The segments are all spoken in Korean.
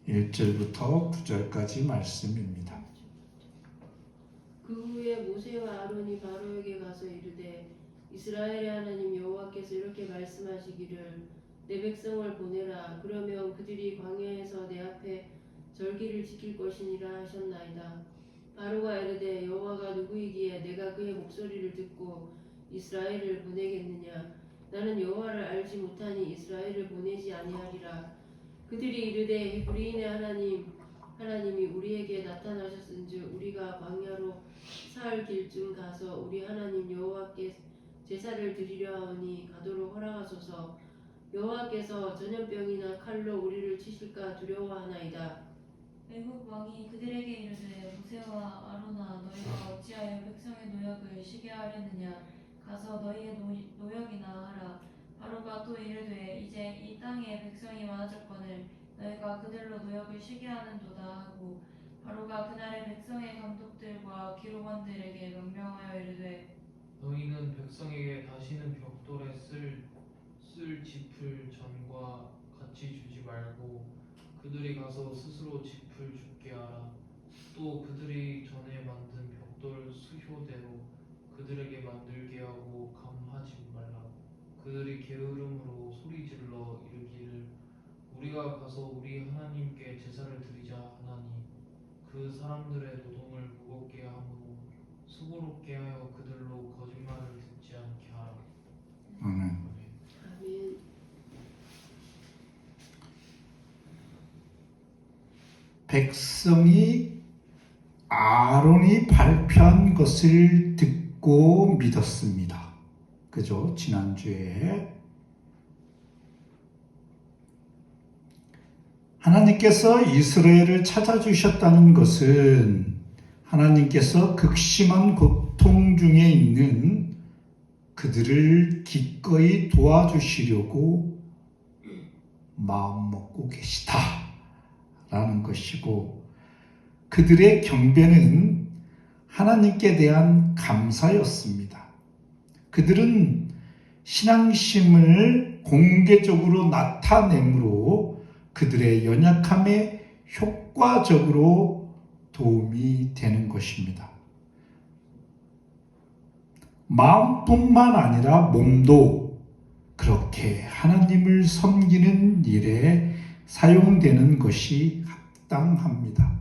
1절부터 9절까지 말씀입니다. 그 후에 모세와 아론이 바로에게 가서 이르되 이스라엘의 하나님 여호와께서 이렇게 말씀하시기를 내 백성을 보내라. 그러면 그들이 광야에서 내 앞에 절기를 지킬 것이니라 하셨나이다. 바로가 이르되 여호와가 누구이기에 내가 그의 목소리를 듣고 이스라엘을 보내겠느냐. 나는 여호와를 알지 못하니 이스라엘을 보내지 아니하리라. 그들이 이르되 히브리인의 하나님이 우리에게 나타나셨은즉 우리가 광야로 사흘 길쯤 가서 우리 하나님 여호와께 제사를 드리려 하오니 가도록 허락하소서. 여호와께서 전염병이나 칼로 우리를 치실까 두려워하나이다. 애굽 왕이 그들에게 이르되 모세와 아론아 너희가 어찌하여 백성의 노역을 쉬게 하려느냐. 가서 너희의 노역이나 하라. 바로가 또 이르되 이제 이 땅에 백성이 많아졌거늘 너희가 그들로 노역을 쉬게 하는도다 하고 바로가 그날의 백성의 감독들과 기록원들에게 명령하여 이르되 너희는 백성에게 다시는 벽돌에 쓸 짚을 전과 같이 주지 말고 그들이 가서 스스로 짚을 줍게 하라. 또 그들이 전에 만든 벽돌 수효대로 그들에게 만들게 하고 감하지 말라. 그들이 게으름으로 소리질러 이르기를 우리가 가서 우리 하나님께 제사를 드리자 하나니 그 사람들의 노동을 무겁게 하므로 수고롭게 하여 그들로 거짓말을 듣지 않게 하라. 아멘. 아멘. 백성이 아론이 발표한 것을 듣고 믿었습니다. 그죠? 지난주에 하나님께서 이스라엘을 찾아주셨다는 것은 하나님께서 극심한 고통 중에 있는 그들을 기꺼이 도와주시려고 마음먹고 계시다라는 것이고, 그들의 경배는 하나님께 대한 감사였습니다. 그들은 신앙심을 공개적으로 나타내므로 그들의 연약함에 효과적으로 도움이 되는 것입니다. 마음뿐만 아니라 몸도 그렇게 하나님을 섬기는 일에 사용되는 것이 합당합니다.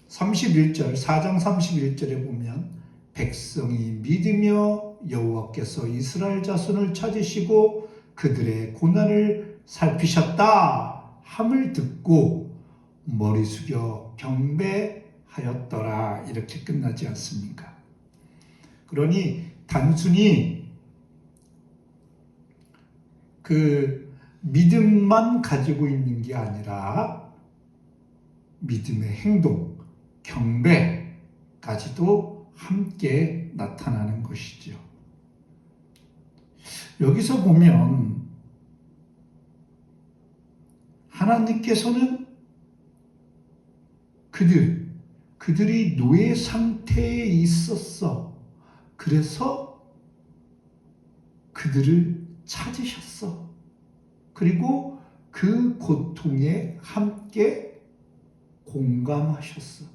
4장 31절에 보면 백성이 믿으며 여호와께서 이스라엘 자손을 찾으시고 그들의 고난을 살피셨다 함을 듣고 머리 숙여 경배하였더라 이렇게 끝나지 않습니까? 그러니 단순히 그 믿음만 가지고 있는 게 아니라 믿음의 행동, 경배까지도 함께 나타나는 것이죠. 여기서 보면 하나님께서는 그들이 노예 상태에 있었어. 그래서 그들을 찾으셨어. 그리고 그 고통에 함께 공감하셨어.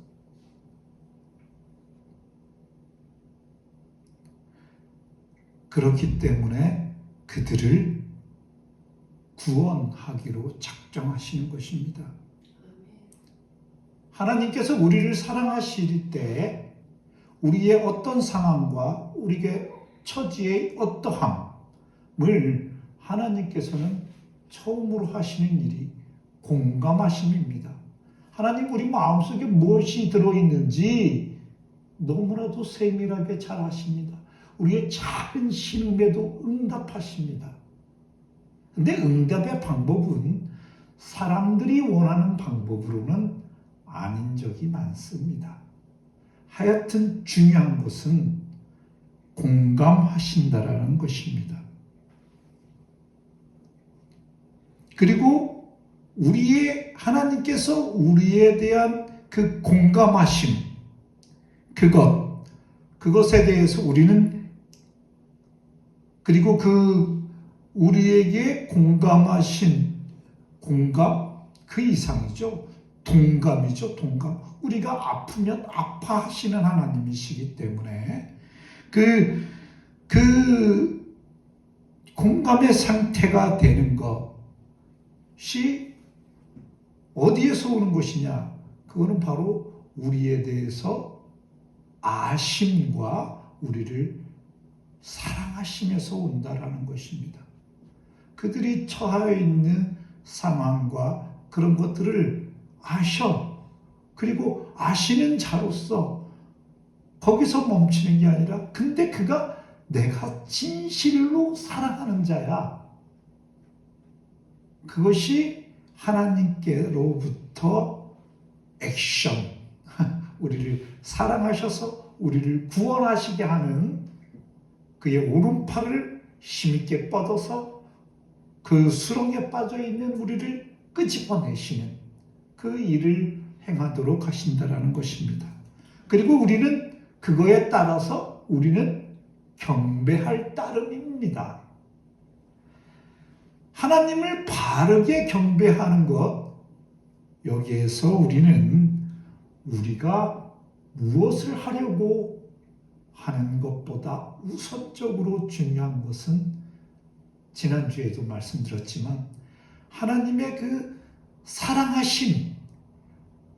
그렇기 때문에 그들을 구원하기로 작정하시는 것입니다. 하나님께서 우리를 사랑하실 때 우리의 어떤 상황과 우리의 처지의 어떠함을 하나님께서는 처음으로 하시는 일이 공감하심입니다. 하나님 우리 마음속에 무엇이 들어있는지 너무나도 세밀하게 잘 아십니다. 우리의 작은 신음에도 응답하십니다. 근데 응답의 방법은 사람들이 원하는 방법으로는 아닌 적이 많습니다. 하여튼 중요한 것은 공감하신다라는 것입니다. 그리고 하나님께서 우리에 대한 그 공감하심, 그것에 대해서 우리는, 그리고 그 우리에게 공감하신 공감 그 이상이죠. 동감이죠. 동감. 우리가 아프면 아파하시는 하나님이시기 때문에 그 공감의 상태가 되는 것이 어디에서 오는 것이냐? 그거는 바로 우리에 대해서 아심과 우리를 사랑하시면서 온다라는 것입니다. 그들이 처해 있는 상황과 그런 것들을 아셔. 그리고 아시는 자로서 거기서 멈추는 게 아니라 근데 그가 내가 진실로 사랑하는 자야. 그것이 하나님께로부터 액션, 우리를 사랑하셔서 우리를 구원하시게 하는 그의 오른팔을 힘있게 뻗어서 그 수렁에 빠져있는 우리를 끄집어내시는 그 일을 행하도록 하신다라는 것입니다. 그리고 우리는 그거에 따라서 우리는 경배할 따름입니다. 하나님을 바르게 경배하는 것, 여기에서 우리는 우리가 무엇을 하려고 하는 것보다 우선적으로 중요한 것은 지난주에도 말씀드렸지만 하나님의 그 사랑하심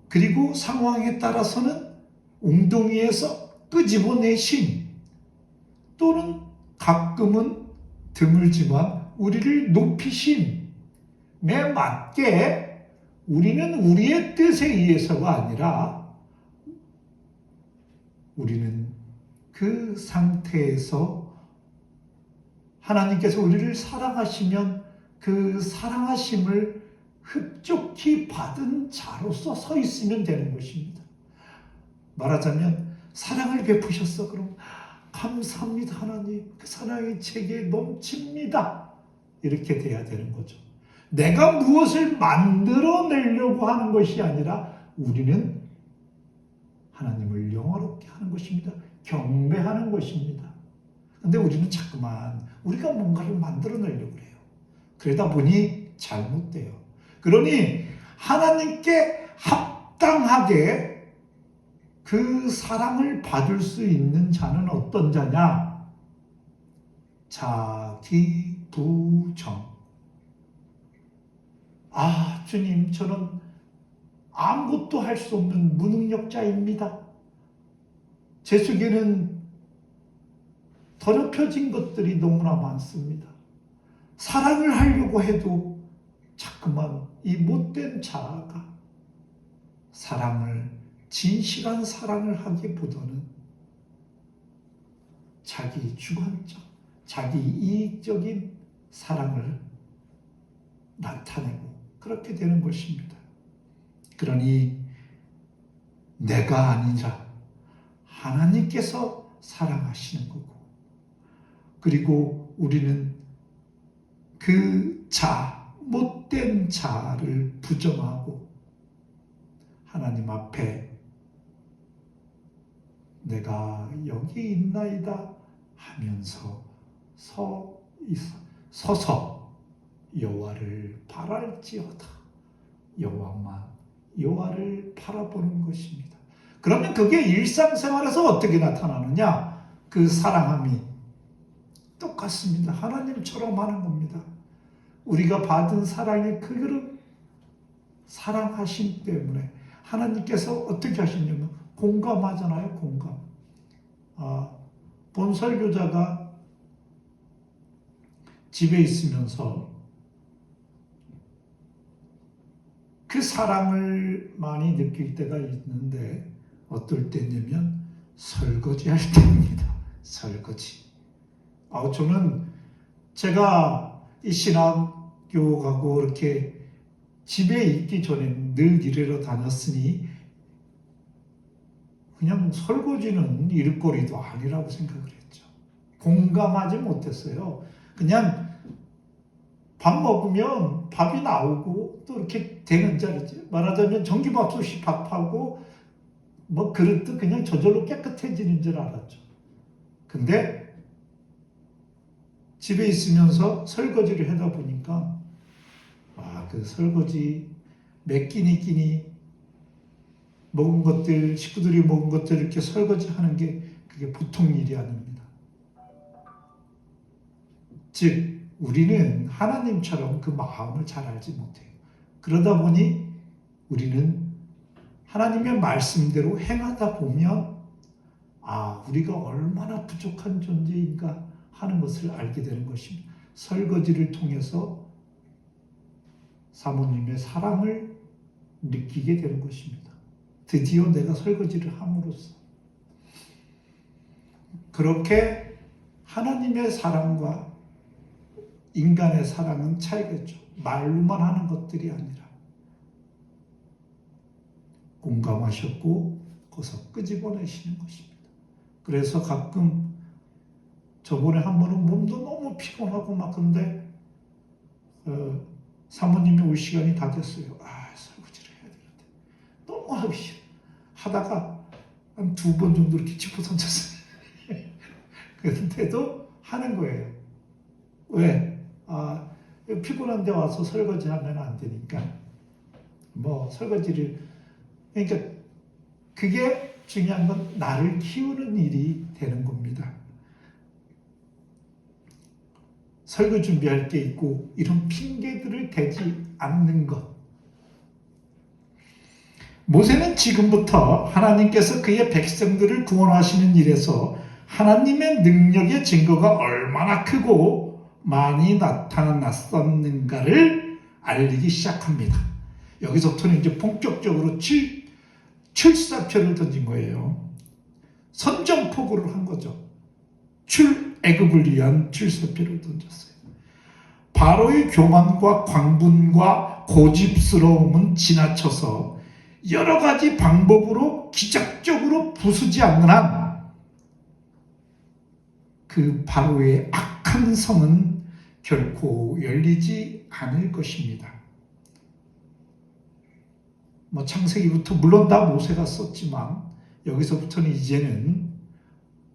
그리고 상황에 따라서는 웅덩이에서 끄집어내심 또는 가끔은 드물지만 우리를 높이심에 맞게 우리는 우리의 뜻에 의해서가 아니라 우리는 그 상태에서 하나님께서 우리를 사랑하시면 그 사랑하심을 흡족히 받은 자로서 서 있으면 되는 것입니다. 말하자면 사랑을 베푸셨어. 그럼 감사합니다 하나님. 그 사랑이 제게 넘칩니다. 이렇게 돼야 되는 거죠. 내가 무엇을 만들어내려고 하는 것이 아니라 우리는 하나님을 영화롭게 하는 것입니다. 경배하는 것입니다. 근데 우리는 자꾸만 우리가 뭔가를 만들어내려고 해요. 그러다 보니 잘못돼요. 그러니 하나님께 합당하게 그 사랑을 받을 수 있는 자는 어떤 자냐? 자기 부정. 아, 주님, 저는 아무것도 할 수 없는 무능력자입니다. 제 속에는 더럽혀진 것들이 너무나 많습니다. 사랑을 하려고 해도 자꾸만 이 못된 자아가 사랑을, 진실한 사랑을 하기보다는 자기 주관적, 자기 이익적인 사랑을 나타내고 그렇게 되는 것입니다. 그러니 내가 아니라 하나님께서 사랑하시는 거고, 그리고 우리는 그 못된 자를 부정하고 하나님 앞에 내가 여기 있나이다 하면서 서서 여호와를 바랄지어다. 여호와를 바라보는 것입니다. 그러면 그게 일상생활에서 어떻게 나타나느냐? 그 사랑함이 똑같습니다. 하나님처럼 하는 겁니다. 우리가 받은 사랑의 그릇, 사랑하심 때문에 하나님께서 어떻게 하시냐면 공감하잖아요. 공감. 본 설교자가 집에 있으면서 그 사랑을 많이 느낄 때가 있는데 어떨 때냐면 설거지 할 때입니다. 설거지. 저는 제가 이 신학교 가고 이렇게 집에 있기 전에 늘 일하러 다녔으니 그냥 설거지는 일거리도 아니라고 생각을 했죠. 공감하지 못했어요. 그냥 밥 먹으면 밥이 나오고 또 이렇게 되는 자리지. 말하자면 전기밥솥이 밥하고 뭐 그릇도 그냥 저절로 깨끗해지는 줄 알았죠. 근데 집에 있으면서 설거지를 하다 보니까 그 설거지 몇 끼니 먹은 것들, 식구들이 먹은 것들 이렇게 설거지 하는 게 그게 보통 일이 아닙니다. 즉 우리는 하나님처럼 그 마음을 잘 알지 못해요. 그러다 보니 우리는 하나님의 말씀대로 행하다 보면 우리가 얼마나 부족한 존재인가 하는 것을 알게 되는 것입니다. 설거지를 통해서 사모님의 사랑을 느끼게 되는 것입니다. 드디어 내가 설거지를 함으로써 그렇게 하나님의 사랑과 인간의 사랑은 차이가 있죠. 말로만 하는 것들이 아니라 공감하셨고 거기서 끄집어내시는 것입니다. 그래서 가끔 저번에 한 번은 몸도 너무 피곤하고 막 근데 사모님이 올 시간이 다 됐어요. 설거지를 해야 되는데 너무 하기 싫어. 하다가 한 2번 정도 이렇게 짚어 던졌어요. 그런데도 하는 거예요. 왜? 피곤한데 와서 설거지 하면 안 되니까 설거지를 그러니까 그게 중요한 건 나를 키우는 일이 되는 겁니다. 설거 준비할 게 있고 이런 핑계들을 대지 않는 것. 모세는 지금부터 하나님께서 그의 백성들을 구원하시는 일에서 하나님의 능력의 증거가 얼마나 크고 많이 나타났었는가를 알리기 시작합니다. 여기서부터는 이제 본격적으로 출사표를 던진 거예요. 선전포고를 한 거죠. 출애굽을 위한 출사표를 던졌어요. 바로의 교만과 광분과 고집스러움은 지나쳐서 여러 가지 방법으로 기적적으로 부수지 않는 한 그 바로의 악한 성은 결코 열리지 않을 것입니다. 창세기부터 물론 다 모세가 썼지만 여기서부터는 이제는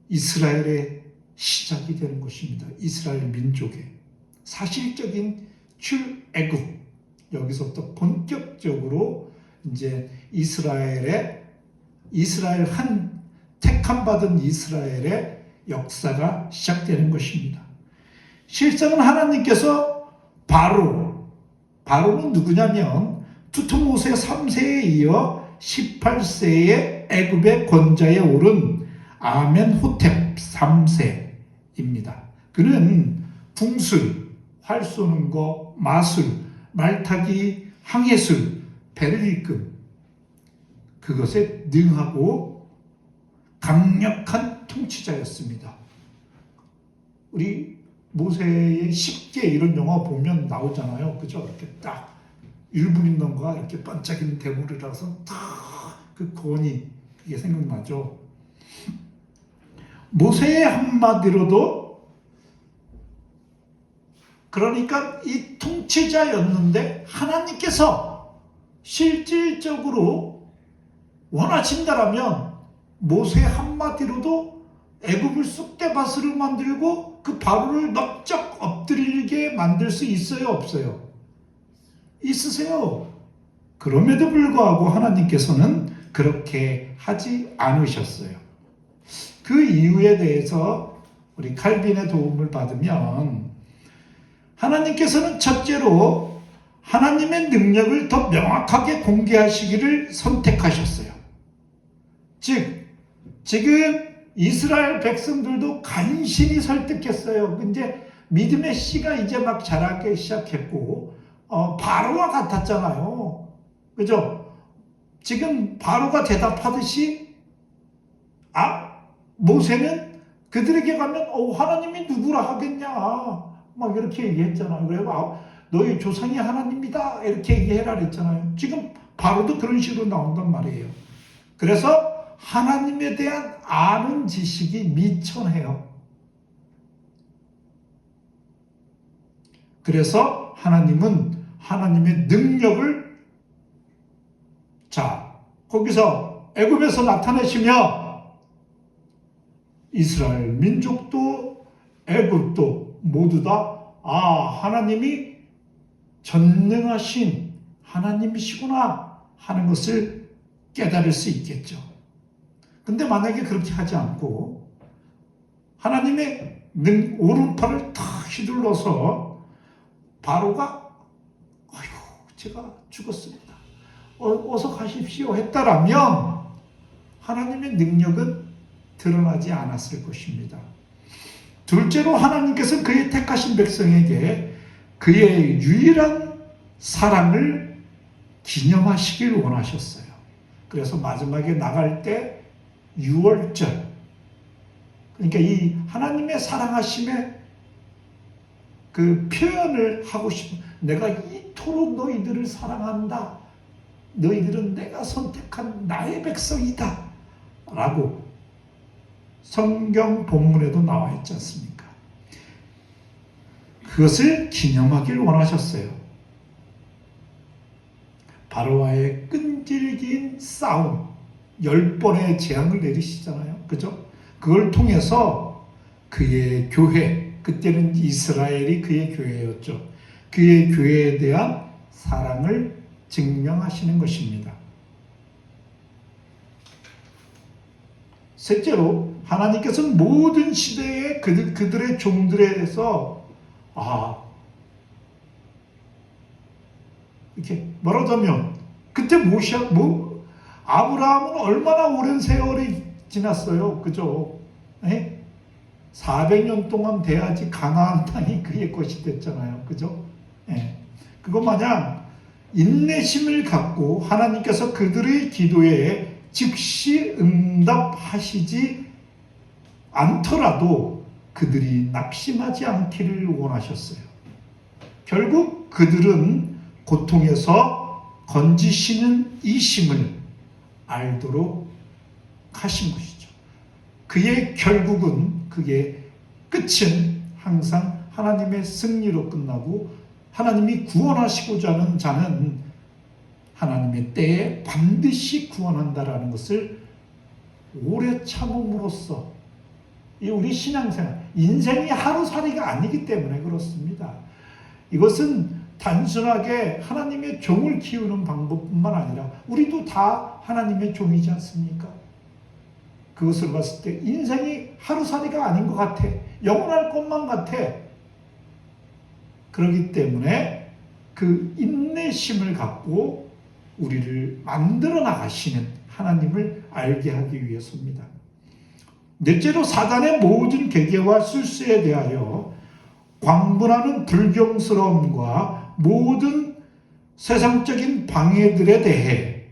이스라엘의 시작이 되는 것입니다. 이스라엘 민족의 사실적인 출애굽, 여기서부터 본격적으로 이제 이스라엘 택함 받은 이스라엘의 역사가 시작되는 것입니다. 실상은 하나님께서 바로는 누구냐면 투트모세 3세에 이어 18세에 애굽의 권좌에 오른 아멘호텝 3세입니다. 그는 궁술, 활 쏘는 거, 마술, 말타기, 항해술, 배를 이끈 그것에 능하고 강력한 통치자였습니다. 우리 모세의 10개 이런 영화 보면 나오잖아요. 그죠? 이렇게 딱 율무린던가 이렇게 반짝이는 대물이라서 그 권위 그게 생각나죠. 모세의 한마디로도 그러니까 이 통치자였는데 하나님께서 실질적으로 원하신다라면 모세 한마디로도 애굽을 쑥대밭으로 만들고 그 바로를 넓적 엎드리게 만들 수 있어요, 없어요? 있으세요. 그럼에도 불구하고 하나님께서는 그렇게 하지 않으셨어요. 그 이유에 대해서 우리 칼빈의 도움을 받으면 하나님께서는 첫째로 하나님의 능력을 더 명확하게 공개하시기를 선택하셨어요. 즉 지금 이스라엘 백성들도 간신히 설득했어요. 근데 믿음의 씨가 이제 막 자라기 시작했고 바로와 같았잖아요. 그죠? 지금 바로가 대답하듯이 모세는 그들에게 가면 하나님이 누구라 하겠냐 막 이렇게 얘기했잖아요. 그래서 너희 조상이 하나님이다 이렇게 얘기해라 그랬잖아요. 지금 바로도 그런 식으로 나온단 말이에요. 그래서 하나님에 대한 아는 지식이 미천해요. 그래서 하나님은 하나님의 능력을 거기서 애굽에서 나타내시며 이스라엘 민족도 애굽도 모두 다 하나님이 전능하신 하나님이시구나 하는 것을 깨달을 수 있겠죠. 근데 만약에 그렇게 하지 않고 하나님의 오른팔을 탁 휘둘러서 바로가 아이고 제가 죽었습니다. 어서 가십시오 했다라면 하나님의 능력은 드러나지 않았을 것입니다. 둘째로 하나님께서 그의 택하신 백성에게 그의 유일한 사랑을 기념하시길 원하셨어요. 그래서 마지막에 나갈 때 6월절, 그러니까 이 하나님의 사랑하심의 그 표현을 하고 싶은, 내가 이토록 너희들을 사랑한다. 너희들은 내가 선택한 나의 백성이다. 라고 성경 본문에도 나와 있지 않습니까? 그것을 기념하길 원하셨어요. 바로와의 끈질긴 싸움, 10번의 재앙을 내리시잖아요. 그죠? 그걸 통해서 그의 교회, 그때는 이스라엘이 그의 교회였죠. 그의 교회에 대한 사랑을 증명하시는 것입니다. 셋째로 하나님께서는 모든 시대에 그들의 종들에 대해서 이렇게 말하자면 그때 아브라함은 얼마나 오랜 세월이 지났어요. 그죠? 400년 동안 돼야지 가나안 땅이 그의 것이 됐잖아요. 그죠? 그것 마냥 인내심을 갖고 하나님께서 그들의 기도에 즉시 응답하시지 않더라도 그들이 낙심하지 않기를 원하셨어요. 결국 그들은 고통에서 건지시는 이심을 알도록 하신 것이죠. 그의 결국은, 그의 끝은 항상 하나님의 승리로 끝나고 하나님이 구원하시고자 하는 자는 하나님의 때에 반드시 구원한다라는 것을 오래 참음으로써, 이 우리 신앙생활, 인생이 하루살이가 아니기 때문에 그렇습니다. 이것은 단순하게 하나님의 종을 키우는 방법뿐만 아니라 우리도 다 하나님의 종이지 않습니까? 그것을 봤을 때 인생이 하루살이가 아닌 것 같아. 영원할 것만 같아. 그렇기 때문에 그 인내심을 갖고 우리를 만들어 나가시는 하나님을 알게 하기 위해서입니다. 넷째로 사단의 모든 계계와 술수에 대하여 광분하는 불경스러움과 모든 세상적인 방해들에 대해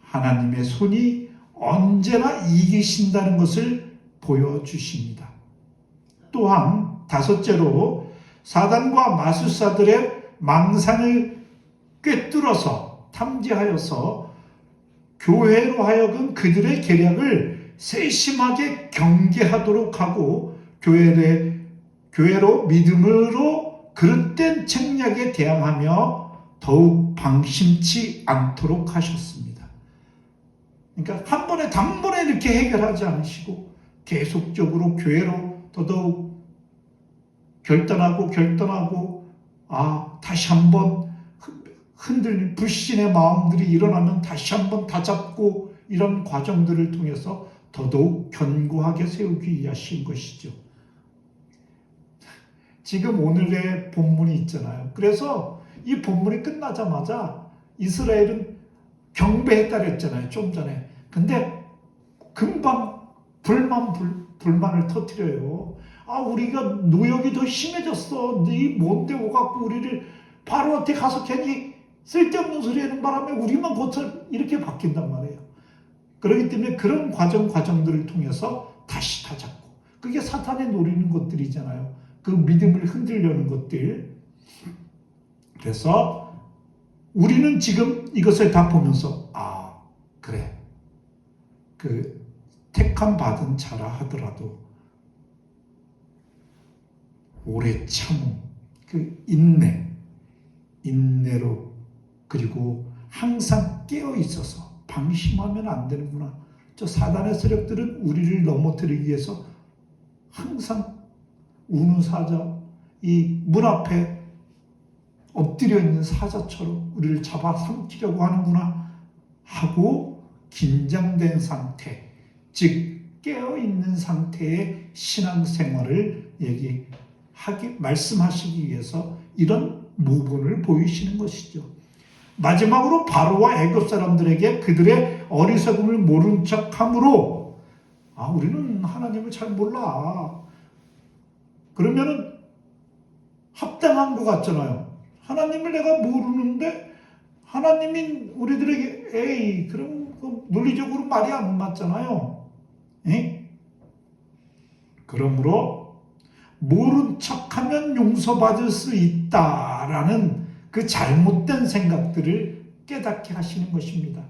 하나님의 손이 언제나 이기신다는 것을 보여주십니다. 또한 다섯째로 사단과 마술사들의 망상을 꿰뚫어서 탐지하여서 교회로 하여금 그들의 계략을 세심하게 경계하도록 하고 교회로 믿음으로 그릇된 책략에 대항하며 더욱 방심치 않도록 하셨습니다. 그러니까 한 번에 단번에 이렇게 해결하지 않으시고 계속적으로 교회로 더더욱 결단하고 다시 한번 흔들린 불신의 마음들이 일어나면 다시 한번 다잡고 이런 과정들을 통해서 더더욱 견고하게 세우기 위하신 것이죠. 지금 오늘의 본문이 있잖아요. 그래서 이 본문이 끝나자마자 이스라엘은 경배했다 그랬잖아요. 좀 전에. 근데 금방 불만을 터뜨려요. 우리가 노역이 더 심해졌어. 네 뭔데 오갖고 우리를 바로한테 가서 괜히 쓸데없는 소리 하는 바람에 우리만 고쳐 이렇게 바뀐단 말이에요. 그렇기 때문에 그런 과정들을 통해서 다시 다잡고, 그게 사탄이 노리는 것들이잖아요. 그 믿음을 흔들려는 것들. 그래서 우리는 지금 이것을 다 보면서 그래, 그 택함 받은 자라 하더라도 오래 참음, 그 인내로, 그리고 항상 깨어 있어서 방심하면 안 되는구나. 저 사단의 세력들은 우리를 넘어뜨리기 위해서 항상 우는 사자, 이 문 앞에 엎드려 있는 사자처럼 우리를 잡아삼키려고 하는구나 하고 긴장된 상태, 즉 깨어있는 상태의 신앙생활을 말씀하시기 위해서 이런 모본을 보이시는 것이죠. 마지막으로 바로와 애굽 사람들에게 그들의 어리석음을 모른 척함으로 우리는 하나님을 잘 몰라. 그러면은 합당한 것 같잖아요. 하나님을 내가 모르는데 하나님이 우리들에게 그럼 논리적으로 말이 안 맞잖아요. 그러므로 모른 척하면 용서받을 수 있다라는 그 잘못된 생각들을 깨닫게 하시는 것입니다.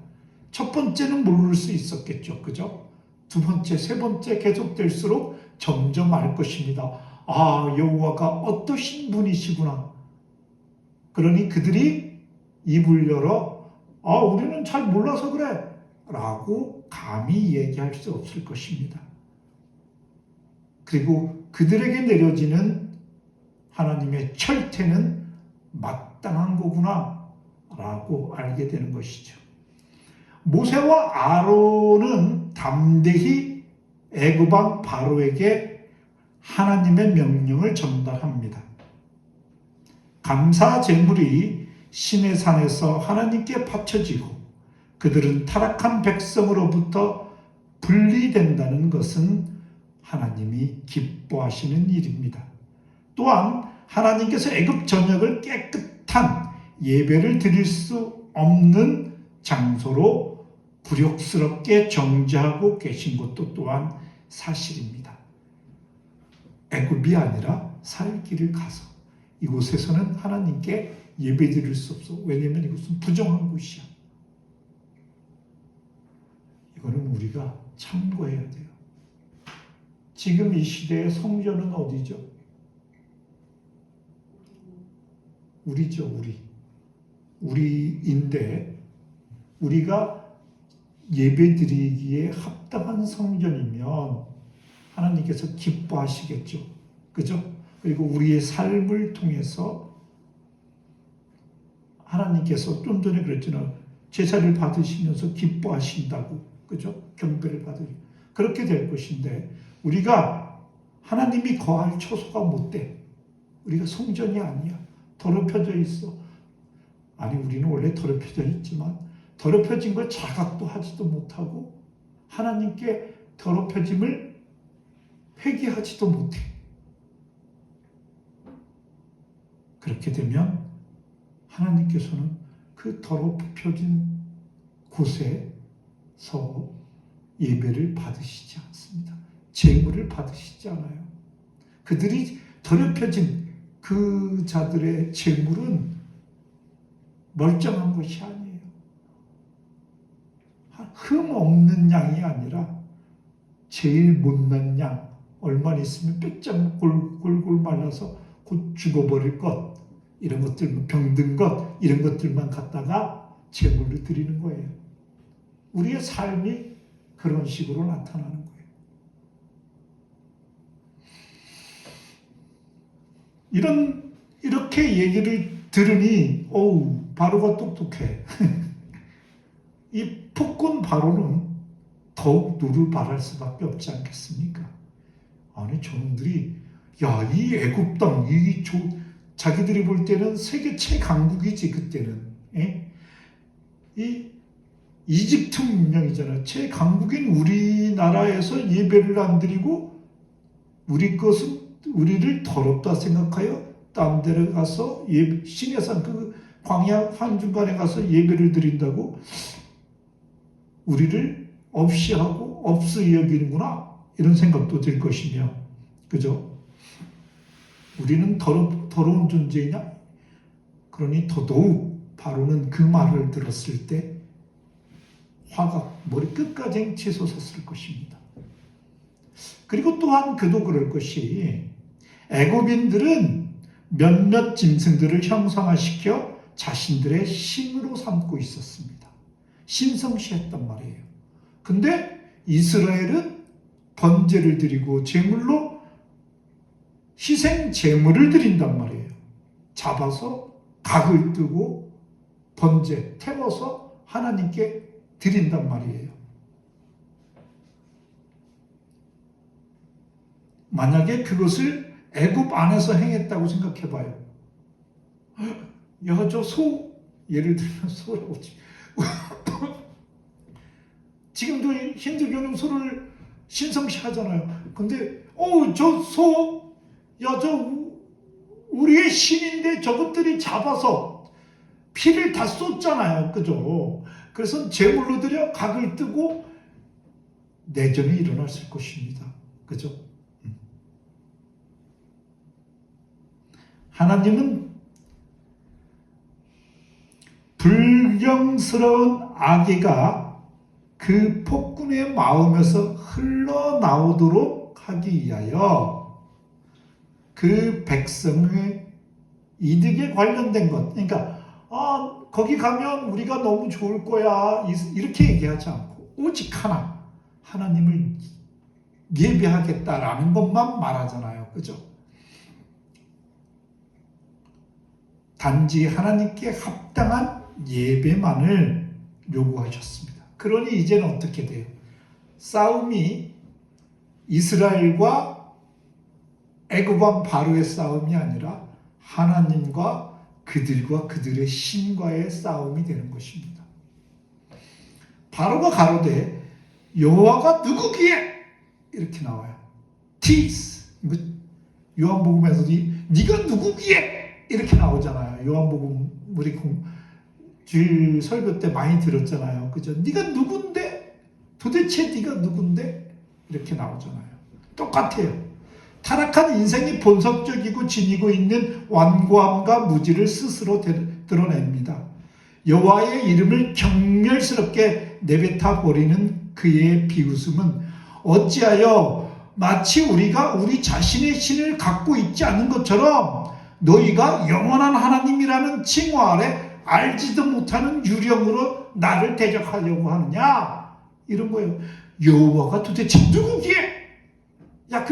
첫 번째는 모를 수 있었겠죠. 그죠? 두 번째, 세 번째 계속될수록 점점 알 것입니다. 여호와가 어떠신 분이시구나. 그러니 그들이 입을 열어 우리는 잘 몰라서 그래 라고 감히 얘기할 수 없을 것입니다. 그리고 그들에게 내려지는 하나님의 철퇴는 마땅한 거구나 라고 알게 되는 것이죠. 모세와 아론은 담대히 애굽 왕 바로에게 하나님의 명령을 전달합니다. 감사 제물이 신의 산에서 하나님께 바쳐지고 그들은 타락한 백성으로부터 분리된다는 것은 하나님이 기뻐하시는 일입니다. 또한 하나님께서 애굽 전역을 깨끗한 예배를 드릴 수 없는 장소로 굴욕스럽게 정죄하고 계신 것도 또한 사실입니다. 애굽이 아니라 살길을 가서 이곳에서는 하나님께 예배 드릴 수 없어. 왜냐하면 이곳은 부정한 곳이야. 이거는 우리가 참고해야 돼요. 지금 이 시대의 성전은 어디죠? 우리죠, 우리. 우리인데 우리가 예배 드리기에 합당한 성전이면 하나님께서 기뻐하시겠죠. 그죠? 그리고 우리의 삶을 통해서 하나님께서 좀 전에 그랬잖아요. 제사를 받으시면서 기뻐하신다고. 그죠? 경배를 받으시고. 그렇게 될 것인데 우리가 하나님이 거할 처소가 못 돼. 우리가 성전이 아니야. 더럽혀져 있어. 아니 우리는 원래 더럽혀져 있지만 더럽혀진 걸 자각도 하지도 못하고 하나님께 더럽혀짐을 회개하지도 못해. 그렇게 되면 하나님께서는 그 더럽혀진 곳에서 예배를 받으시지 않습니다. 제물을 받으시지 않아요. 그들이 더럽혀진 그 자들의 제물은 멀쩡한 것이 아니에요. 흠 없는 양이 아니라 제일 못난 양, 얼마 있으면 뼈짝 골골 말라서 곧 죽어버릴 것, 이런 것들, 병든 것, 이런 것들만 갖다가 제물로 드리는 거예요. 우리의 삶이 그런 식으로 나타나는 거예요. 이렇게 얘기를 들으니, 바로가 똑똑해. 이 폭군 바로는 더욱 누를 바랄 수밖에 없지 않겠습니까? 아니, 저놈들이, 이 애굽 땅, 자기들이 볼 때는 세계 최강국이지, 그때는. 이 이집트 문명이잖아요. 최강국인 우리나라에서 예배를 안 드리고 우리를 더럽다 생각하여 딴 데를 가서 신의 산 그 광야 한중간에 가서 예배를 드린다고 우리를 없이하고 없이 여기는구나 이런 생각도 들 것이며, 그죠? 우리는 더러운 존재이냐? 그러니 더더욱 바로는 그 말을 들었을 때 화가 머리 끝까지 치솟았을 것입니다. 그리고 또한 그도 그럴 것이 애굽인들은 몇몇 짐승들을 형상화시켜 자신들의 신으로 삼고 있었습니다. 신성시했단 말이에요. 근데 이스라엘은 번제를 드리고 제물로 희생 제물을 드린단 말이에요. 잡아서 각을 뜨고 번제 태워서 하나님께 드린단 말이에요. 만약에 그것을 애굽 안에서 행했다고 생각해 봐요. 야, 저 소, 예를 들면 소라고 치. 지금도 힌두교는 소를 신성시 하잖아요. 근데, 저 소, 야, 우리의 신인데 저것들이 잡아서 피를 다 쏟잖아요. 그죠? 그래서 제물로 드려 각을 뜨고 내전이 일어났을 것입니다. 그죠? 하나님은 불경스러운 악의가 그 폭군의 마음에서 흘러나오도록 하기 위하여 그 백성의 이득에 관련된 것, 그러니까 거기 가면 우리가 너무 좋을 거야 이렇게 얘기하지 않고 오직 하나, 하나님을 예배하겠다라는 것만 말하잖아요. 그죠? 단지 하나님께 합당한 예배만을 요구하셨습니다. 그러니 이제는 어떻게 돼요? 싸움이 이스라엘과 애굽왕 바로의 싸움이 아니라 하나님과 그들과 그들의 신과의 싸움이 되는 것입니다. 바로가 가로되 여호와가 누구기에 이렇게 나와요. 티스. 요한복음에서도 네가 누구기에 이렇게 나오잖아요. 요한복음 우리 주일 설교 때 많이 들었잖아요. 그죠? 네가 누군데? 도대체 네가 누군데? 이렇게 나오잖아요. 똑같아요. 타락한 인생이 본성적이고 지니고 있는 완고함과 무지를 스스로 드러냅니다. 여호와의 이름을 경멸스럽게 내뱉어 버리는 그의 비웃음은 어찌하여 마치 우리가 우리 자신의 신을 갖고 있지 않은 것처럼 너희가 영원한 하나님이라는 칭호 아래 알지도 못하는 유령으로 나를 대적하려고 하느냐? 이런 거예요. 여호와가 도대체 누구기에? 야,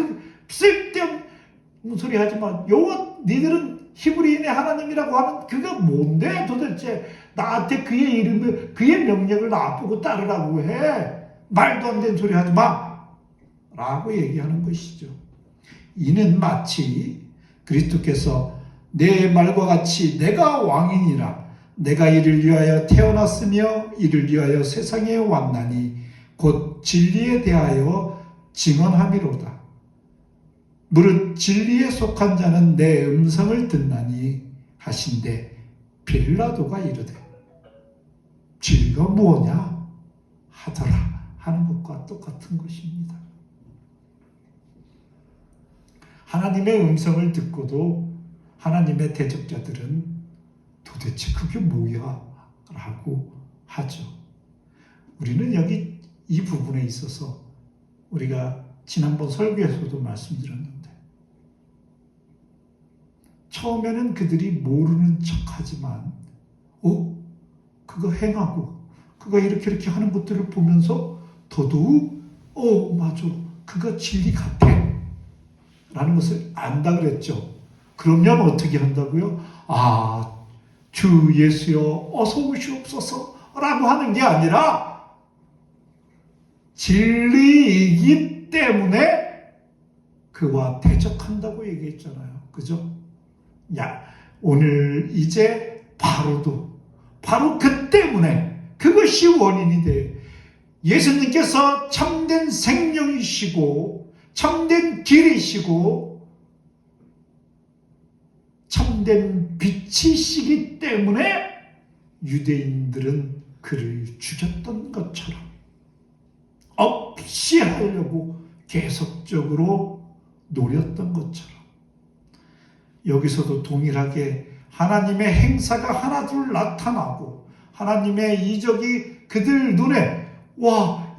쓸데없는 소리 하지 마. 여호와, 니들은 히브리인의 하나님이라고 하는 그가 뭔데 도대체 나한테 그의 이름을, 그의 명령을 나보고 따르라고 해. 말도 안 되는 소리 하지 마. 라고 얘기하는 것이죠. 이는 마치 그리스도께서 내 말과 같이 내가 왕이니라. 내가 이를 위하여 태어났으며 이를 위하여 세상에 왔나니 곧 진리에 대하여 증언함이로다. 무릇 진리에 속한 자는 내 음성을 듣나니 하신대 빌라도가 이르되 진리가 무엇냐 하더라 하는 것과 똑같은 것입니다. 하나님의 음성을 듣고도 하나님의 대적자들은 도대체 그게 뭐야? 라고 하죠. 우리는 여기 이 부분에 있어서 우리가 지난번 설교에서도 말씀드렸는데 처음에는 그들이 모르는 척하지만 그거 행하고 그거 이렇게 하는 것들을 보면서 더더욱 맞아 그거 진리 같아 라는 것을 안다 그랬죠. 그러면 어떻게 한다고요? 주 예수여 어서 오시옵소서 라고 하는 게 아니라 진리이기 때문에 그와 대적한다고 얘기했잖아요. 그죠? 오늘 이제 바로 그 때문에 그것이 원인이 돼요. 예수님께서 참된 생명이시고 참된 길이시고 참된 빛이시기 때문에 유대인들은 그를 죽였던 것처럼 없이 하려고 계속적으로 노렸던 것처럼 여기서도 동일하게 하나님의 행사가 하나둘 나타나고 하나님의 이적이 그들 눈에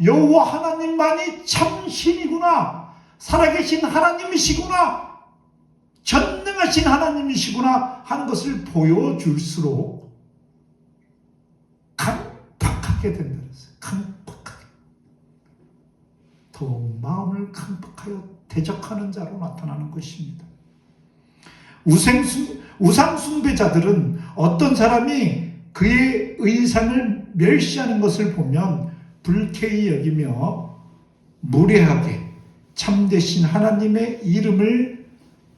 여호와 하나님만이 참 신이구나, 살아계신 하나님이시구나, 전능하신 하나님이시구나 하는 것을 보여줄수록 강팍하게 된다 그랬어요. 강팍하게. 더욱 마음을 강팍하여 대적하는 자로 나타나는 것입니다. 우상 숭배자들은 어떤 사람이 그의 의상을 멸시하는 것을 보면 불쾌히 여기며 무례하게 참되신 하나님의 이름을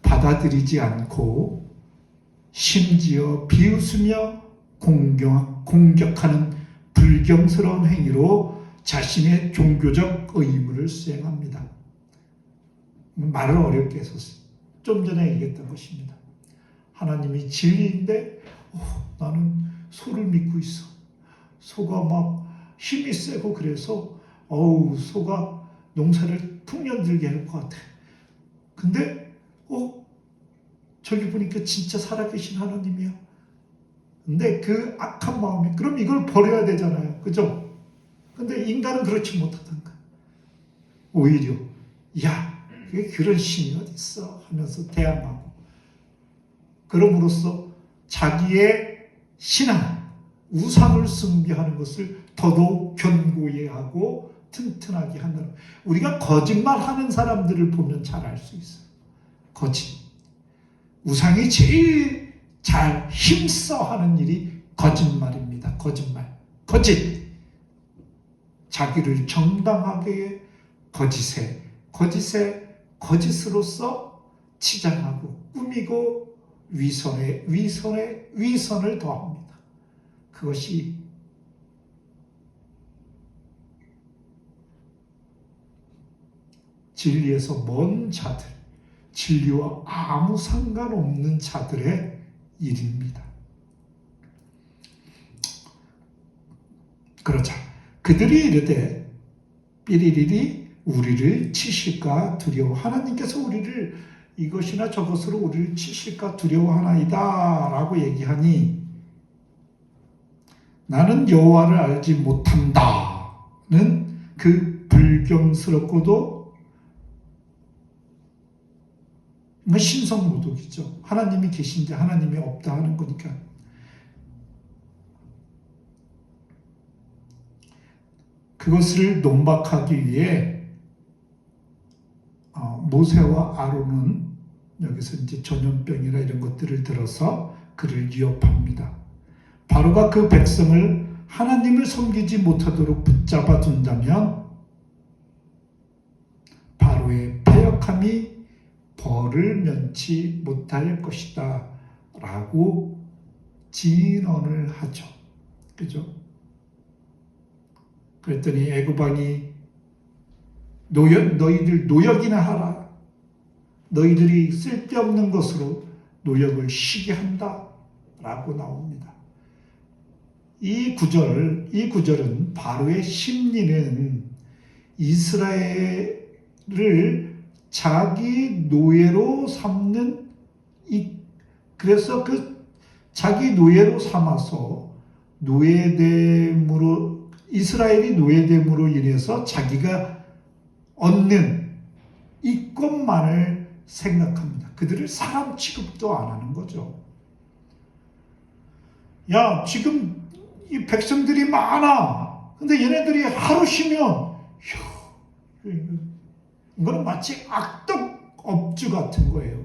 받아들이지 않고 심지어 비웃으며 공격하는 불경스러운 행위로 자신의 종교적 의무를 수행합니다. 말을 어렵게 해서 좀 전에 얘기했던 것입니다. 하나님이 진리인데 나는 소를 믿고 있어. 소가 막 힘이 세고 그래서 소가 농사를 풍년들게 할 것 같아. 근데 저기 보니까 진짜 살아계신 하나님이야. 근데 그 악한 마음에 그럼 이걸 버려야 되잖아요. 그죠? 근데 인간은 그렇지 못하던가. 오히려 그런 신이 어디 있어 하면서 대항하고 그럼으로써 자기의 신앙, 우상을 숭배하는 것을 더더욱 견고히 하고 튼튼하게 한다는 거예요. 우리가 거짓말하는 사람들을 보면 잘 알 수 있어요. 거짓. 우상이 제일 잘 힘써 하는 일이 거짓말입니다. 거짓말. 거짓. 자기를 정당하게 거짓으로서 치장하고 꾸미고 위선을 더합니다. 그것이 진리에서 먼 자들, 진리와 아무 상관없는 자들의 일입니다. 그러자 그들이 이르되 삐리리리 우리를 치실까 두려워 하나님께서 우리를 이것이나 저것으로 우리를 치실까 두려워하나이다 라고 얘기하니 나는 여호와를 알지 못한다는 그 불경스럽고도 신성모독이죠. 하나님이 계신데 하나님이 없다 하는 거니까. 그것을 논박하기 위해 모세와 아론은 여기서 이제 전염병이나 이런 것들을 들어서 그를 위협합니다. 바로가 그 백성을 하나님을 섬기지 못하도록 붙잡아 둔다면 바로의 패역함이 벌을 면치 못할 것이다 라고 진언을 하죠. 그죠? 그랬더니 애굽 왕이 너희들 노역이나 하라. 너희들이 쓸데없는 것으로 노역을 쉬게 한다 라고 나옵니다. 이 구절은 바로의 심리는 이스라엘을 자기 노예로 삼는 그래서 그 자기 노예로 삼아서 이스라엘이 노예됨으로 인해서 자기가 얻는 이것만을 생각합니다. 그들을 사람 취급도 안 하는 거죠. 지금 이 백성들이 많아. 근데 얘네들이 하루 쉬면 이거는 마치 악덕업주 같은 거예요.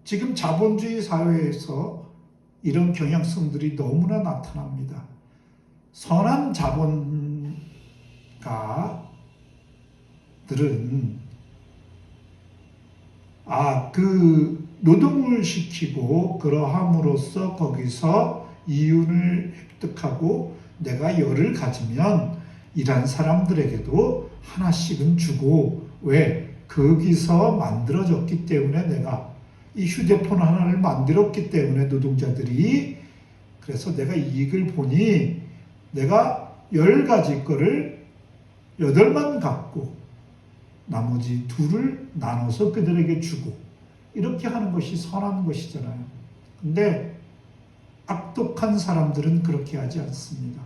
지금 자본주의 사회에서 이런 경향성들이 너무나 나타납니다. 선한 자본가들은 그 노동을 시키고 그러함으로써 거기서 이윤을 획득하고 내가 열을 가지면 일한 사람들에게도 하나씩은 주고 왜? 거기서 만들어졌기 때문에 내가 이 휴대폰 하나를 만들었기 때문에 노동자들이 그래서 내가 이익을 보니 내가 10가지 거를 8만 갖고 나머지 2를 나눠서 그들에게 주고 이렇게 하는 것이 선한 것이잖아요. 근데 악독한 사람들은 그렇게 하지 않습니다.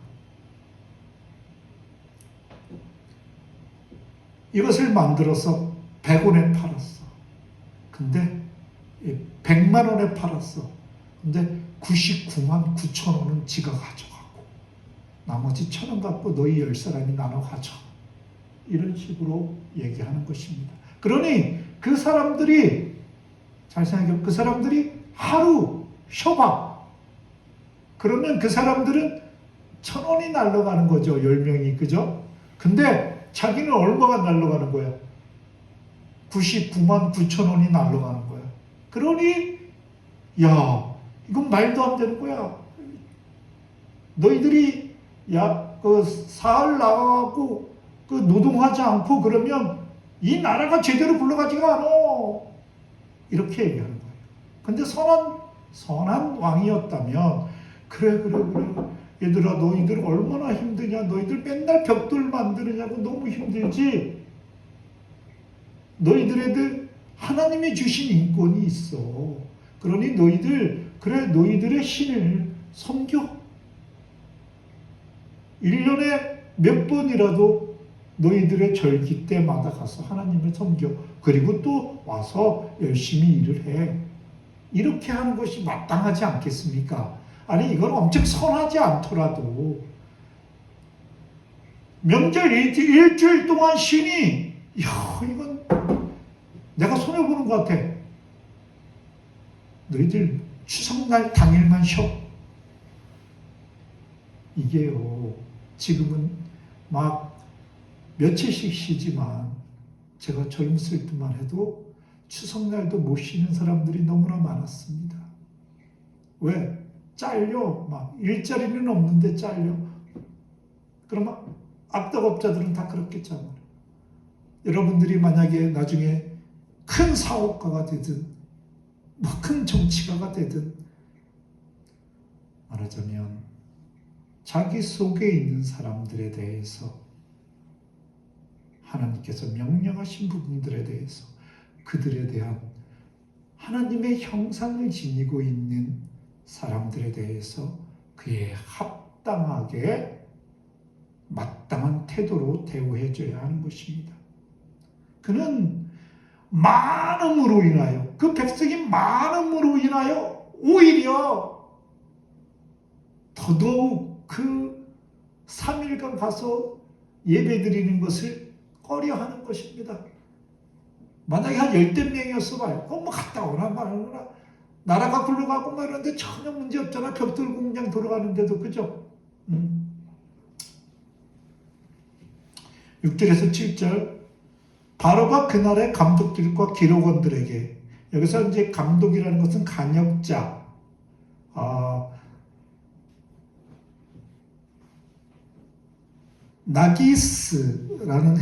이것을 만들어서 100원에 팔았어. 근데 100만 원에 팔았어. 근데 99만 9천 원은 지가 가져가고 나머지 1,000원 갖고 너희 10사람이 나눠 가져. 이런 식으로 얘기하는 것입니다. 그러니 그 사람들이 잘 생각해요. 그 사람들이 하루 협박. 그러면 그 사람들은 1,000원이 날아가는 거죠. 10명이. 그죠? 근데 자기는 얼마가 날아가는 거야? 99만 9천 원이 날아가는 거야. 그러니 야, 이건 말도 안 되는 거야. 너희들이 그 사흘 나가고 그 노동하지 않고 그러면 이 나라가 제대로 굴러가지가 않아. 이렇게 얘기하는 거예요. 근데 선한 왕이었다면 그래. 얘들아 너희들 얼마나 힘드냐. 너희들 맨날 벽돌 만드느냐고 너무 힘들지. 너희들에게 하나님이 주신 인권이 있어. 그러니 너희들의 신을 섬겨. 1년에 몇 번이라도 너희들의 절기 때마다 가서 하나님을 섬겨. 그리고 또 와서 열심히 일을 해. 이렇게 하는 것이 마땅하지 않겠습니까? 아니 이건 엄청 선하지 않더라도 명절 일주일 동안 쉬니 이건 내가 손해보는 것 같아. 너희들 추석날 당일만 쉬어. 이게요. 지금은 막 며칠씩 쉬지만 제가 젊었을 때만 해도 추석날도 못 쉬는 사람들이 너무나 많았습니다. 왜? 잘려. 막 일자리는 없는데 잘려. 그러면 악덕업자들은 다 그렇겠잖아요. 여러분들이 만약에 나중에 큰 사업가가 되든 큰 정치가가 되든 말하자면 자기 속에 있는 사람들에 대해서 하나님께서 명령하신 부분들에 대해서 그들에 대한 하나님의 형상을 지니고 있는 사람들에 대해서 그에 합당하게 마땅한 태도로 대우해줘야 하는 것입니다. 그는 많음으로 인하여 그 백성이 많음으로 인하여 오히려 더더욱 그 3일간 가서 예배드리는 것을 꺼려하는 것입니다. 만약에 한 10대 명이었어 봐요. 뭐 갔다 오나 말거나 나라가 굴러가고 막 이러는데 전혀 문제 없잖아. 벽돌 공장 돌아가는데도. 그죠? 6절에서 7절 바로가 그날의 감독들과 기록원들에게, 여기서 이제 감독이라는 것은 간역자, 나기스라는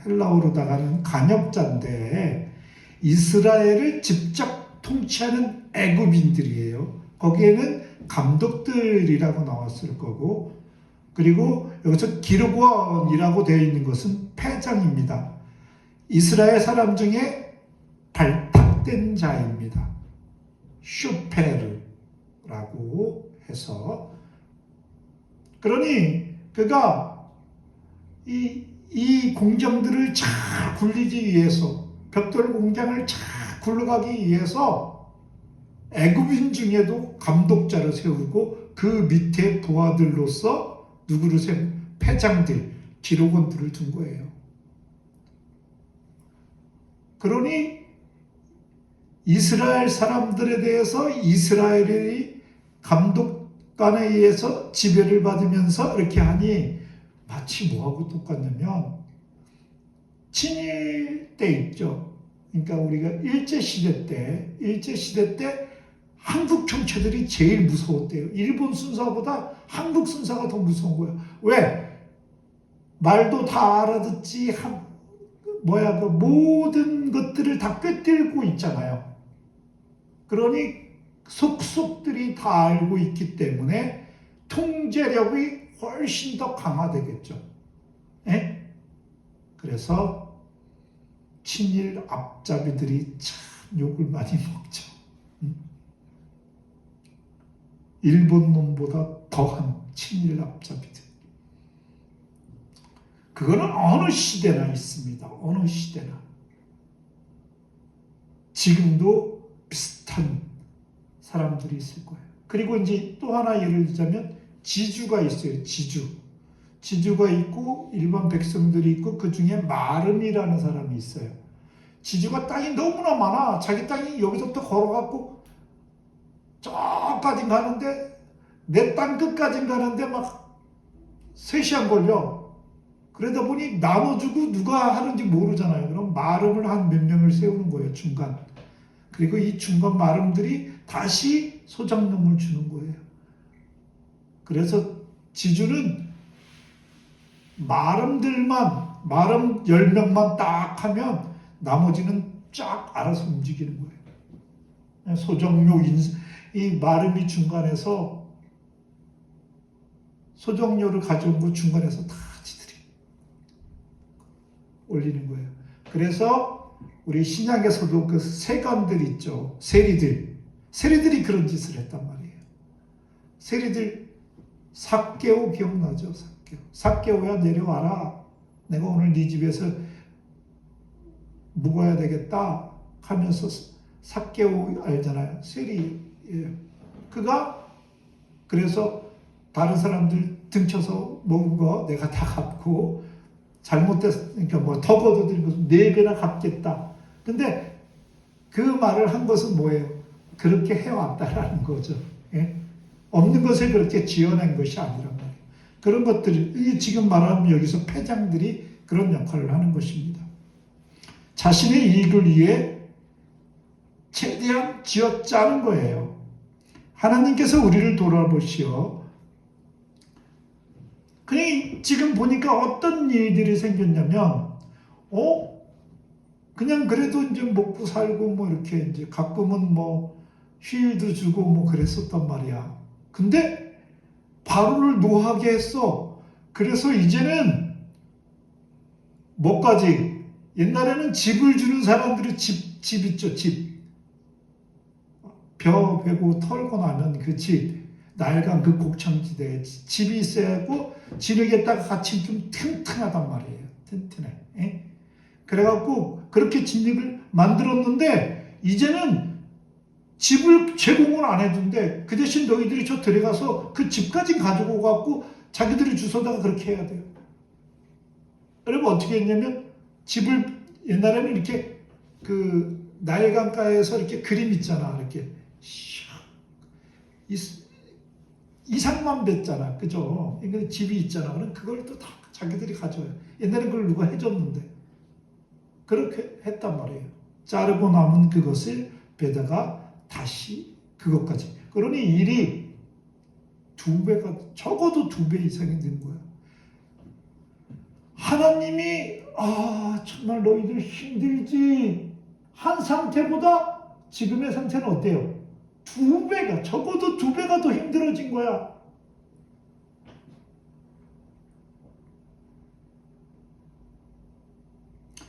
헬라어로다가는 간역자인데 이스라엘을 직접 통치하는 애굽인들이에요. 거기에는 감독들이라고 나왔을 거고, 그리고 여기서 기록원이라고 되어 있는 것은 패장입니다. 이스라엘 사람 중에 발탁된 자입니다. 슈페르라고 해서, 그러니 그가 이 공장들을 잘 굴리기 위해서, 벽돌 공장을 잘 굴러가기 위해서 애굽인 중에도 감독자를 세우고 그 밑에 부하들로서 누구를 세우고 패장들, 기록원들을 둔 거예요. 그러니 이스라엘 사람들에 대해서 이스라엘의 감독관에 의해서 지배를 받으면서 이렇게 하니 마치 뭐하고 똑같냐면 친일 때 있죠. 그러니까 우리가 일제시대 때 한국 정체들이 제일 무서웠대요. 일본 순사보다 한국 순사가 더 무서운 거예요. 왜? 말도 다 알아듣지, 그 모든 것들을 다 꿰뚫고 있잖아요. 그러니 속속들이 다 알고 있기 때문에 통제력이 훨씬 더 강화되겠죠. 에? 그래서 친일 앞잡이들이 참 욕을 많이 먹죠. 일본 놈보다 더한 친일 앞잡이들. 그거는 어느 시대나 있습니다. 어느 시대나. 지금도 비슷한 사람들이 있을 거예요. 그리고 이제 또 하나 예를 들자면 지주가 있어요. 지주가 있고 일반 백성들이 있고 그 중에 마름이라는 사람이 있어요. 지주가 땅이 너무나 많아. 자기 땅이 여기서부터 걸어갖고 저까지 가는데 내 땅 끝까지 가는데 막 3시간 걸려. 그러다 보니 나눠주고 누가 하는지 모르잖아요. 그럼 마름을 한 몇 명을 세우는 거예요, 중간. 그리고 이 중간 마름들이 다시 소작농을 주는 거예요. 그래서 지주는 마름 10명만 딱 하면 나머지는 쫙 알아서 움직이는 거예요. 소정료 이 마름이 중간에서 소정료를 가져온 거 중간에서 다 지들이 올리는 거예요. 그래서 우리 신약에서도 그 세간들 있죠. 세리들이 그런 짓을 했단 말이에요. 세리들 삭개오 기억나죠? 삭개오야 내려와라. 내가 오늘 네 집에서 묵어야 되겠다 하면서 삭개오 알잖아요. 세리. 그가 그래서 다른 사람들 등쳐서 먹은 거 내가 다 갚고 잘못됐으니까 뭐 더 걷어들인 것은 4배나 갚겠다. 근데 그 말을 한 것은 뭐예요? 그렇게 해왔다라는 거죠. 예? 없는 것을 그렇게 지어낸 것이 아니란 말이에요. 그런 것들이 지금 말하면 여기서 패장들이 그런 역할을 하는 것입니다. 자신의 이익을 위해 최대한 쥐어짜는 거예요. 하나님께서 우리를 돌아보시어 그냥 지금 보니까 어떤 일들이 생겼냐면 그냥 그래도 이제 먹고 살고 뭐 이렇게 이제 가끔은 뭐 휴일도 주고 뭐 그랬었단 말이야. 근데 바로를 노하게 했어. 그래서 이제는 뭐까지 옛날에는 집을 주는 사람들이 집 있죠. 집. 벼 베고 털고 나면 그 집, 낡은 그 곡창지대에 집이 있어야 하고 지르겠다가 같이 좀 튼튼하단 말이에요. 튼튼해. 예? 그래갖고 그렇게 진흙을 만들었는데 이제는 집을 제공을 안 해준대. 그 대신 너희들이 저 들어가서 그 집까지 가지고 갖고 자기들이 주워다가 그렇게 해야 돼요. 그러면 어떻게 했냐면 집을 옛날에는 이렇게 그 나일강가에서 이렇게 그림 있잖아. 이렇게 이상만 뵀잖아. 그죠? 그러니까 집이 있잖아. 그럼 그걸 또 다 자기들이 가져와요. 옛날에 그걸 누가 해줬는데. 그렇게 했단 말이에요. 자르고 남은 그것을 배다가 다시 그것까지. 그러니 일이 2배가, 적어도 2배 이상이 된 거야. 하나님이, 정말 너희들 힘들지. 한 상태보다 지금의 상태는 어때요? 2배가, 적어도 2배가 더 힘들어진 거야.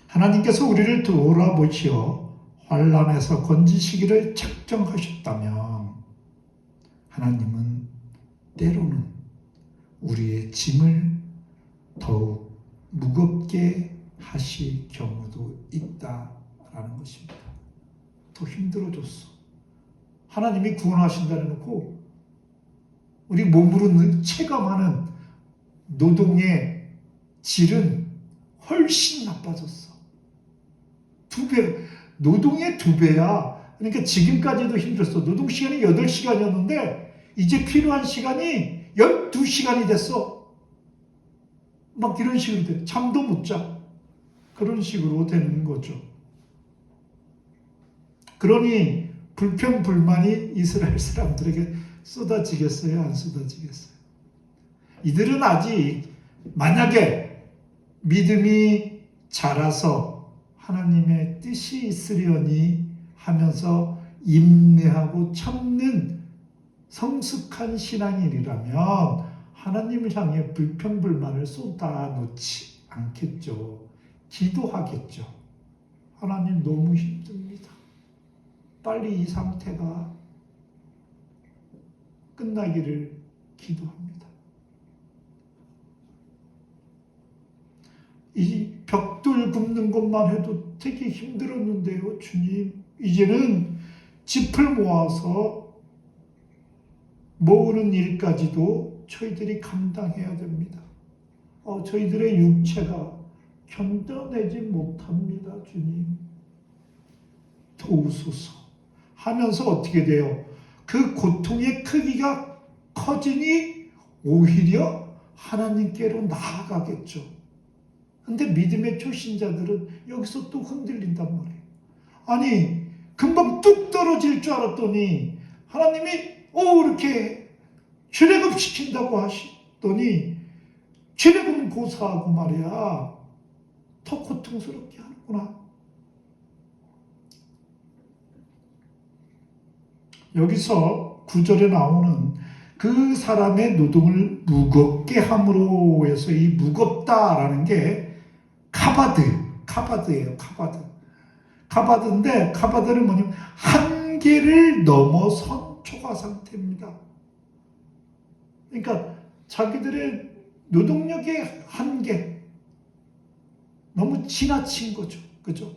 하나님께서 우리를 돌아보시어 환난에서 건지시기를 작정하셨다면 하나님은 때로는 우리의 짐을 더욱 무겁게 하실 경우도 있다라는 것입니다. 더 힘들어졌어. 하나님이 구원하신다 해놓고 우리 몸으로 체감하는 노동의 질은 훨씬 나빠졌어. 2배, 노동의 2배야. 그러니까 지금까지도 힘들었어. 노동 시간이 8시간이었는데 이제 필요한 시간이 12시간이 됐어. 막 이런 식으로 돼. 잠도 못 자. 그런 식으로 되는 거죠. 그러니 불평, 불만이 이스라엘 사람들에게 쏟아지겠어요? 안 쏟아지겠어요? 이들은 아직 만약에 믿음이 자라서 하나님의 뜻이 있으려니 하면서 인내하고 참는 성숙한 신앙인이라면 하나님을 향해 불평불만을 쏟아놓지 않겠죠. 기도하겠죠. 하나님 너무 힘듭니다. 빨리 이 상태가 끝나기를 기도합니다. 이 벽돌 굽는 것만 해도 되게 힘들었는데요, 주님. 이제는 짚을 모아서 모으는 일까지도 저희들이 감당해야 됩니다. 저희들의 육체가 견뎌내지 못합니다, 주님. 도우소서 하면서 어떻게 돼요? 그 고통의 크기가 커지니 오히려 하나님께로 나아가겠죠. 근데 믿음의 초신자들은 여기서 또 흔들린단 말이에요. 아니, 금방 뚝 떨어질 줄 알았더니 하나님이 이렇게 출애굽 시킨다고 하시더니 출애굽은 고사하고 말이야 더 고통스럽게 하는구나. 여기서 9절에 나오는 그 사람의 노동을 무겁게 함으로 해서 이 무겁다라는 게 카바드예요. 카바드인데 카바드는 뭐냐면 한계를 넘어선 초과 상태입니다. 그러니까 자기들의 노동력의 한계 너무 지나친 거죠. 그죠?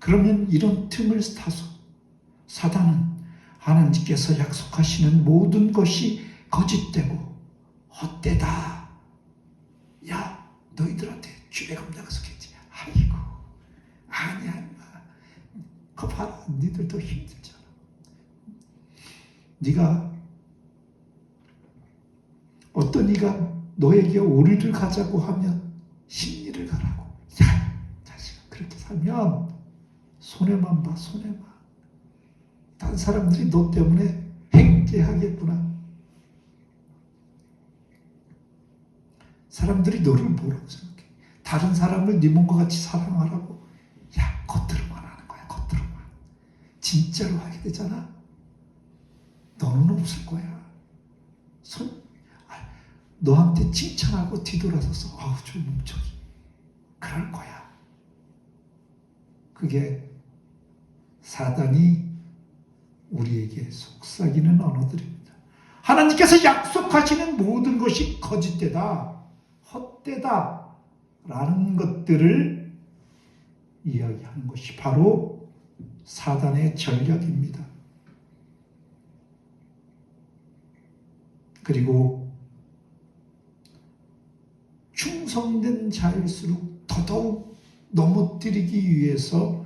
그러면 이런 틈을 타서 사단은 하나님께서 약속하시는 모든 것이 거짓되고 헛되다. 야, 너희들한테 출애굽 약속했지. 아이고, 아니야. 그거 봐라. 니들도 힘들잖아. 네가 어떤 이가 너에게 오리를 가자고 하면 십리를 가라고. 야, 자식아, 그렇게 살면 손해만 봐, 손해만. 다른 사람들이 너 때문에 행제하겠구나. 사람들이 너를 뭐라고 생각해? 다른 사람을 네 몸과 같이 사랑하라고? 야, 겉으로만 하는 거야, 겉으로만. 진짜로 하게 되잖아? 너는 없을 거야. 너한테 칭찬하고 뒤돌아서서 아우, 저 뭉쳐이. 그럴 거야. 그게 사단이 우리에게 속삭이는 언어들입니다. 하나님께서 약속하시는 모든 것이 거짓되다, 헛되다 라는 것들을 이야기하는 것이 바로 사단의 전략입니다. 그리고 충성된 자일수록 더더욱 넘어뜨리기 위해서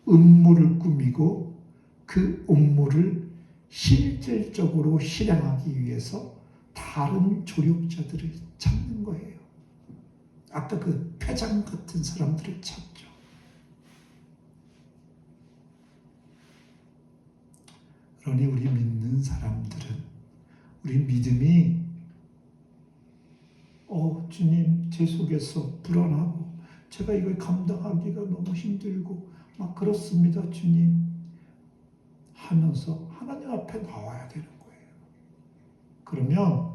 음모를 꾸미고 그 음모를 실질적으로 실행하기 위해서 다른 조력자들을 찾는 거예요. 아까 그 패장 같은 사람들을 찾죠. 그러니 우리 믿는 사람들은 우리 믿음이 주님, 제 속에서 불안하고 제가 이걸 감당하기가 너무 힘들고 막 그렇습니다, 주님 하면서 하나님 앞에 나와야 되는 거예요. 그러면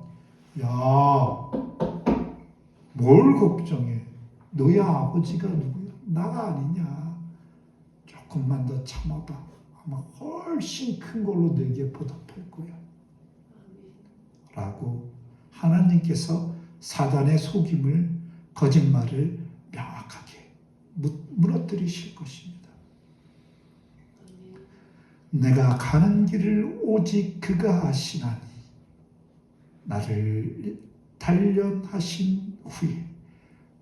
뭘 걱정해? 너희 아버지가 누구야? 나가 아니냐? 조금만 더 참아봐. 아마 훨씬 큰 걸로 내게 보답할 거야. 라고 하나님께서 사단의 속임을, 거짓말을 명확하게 무너뜨리실 것입니다. 내가 가는 길을 오직 그가 아시나니 나를 단련하신 후에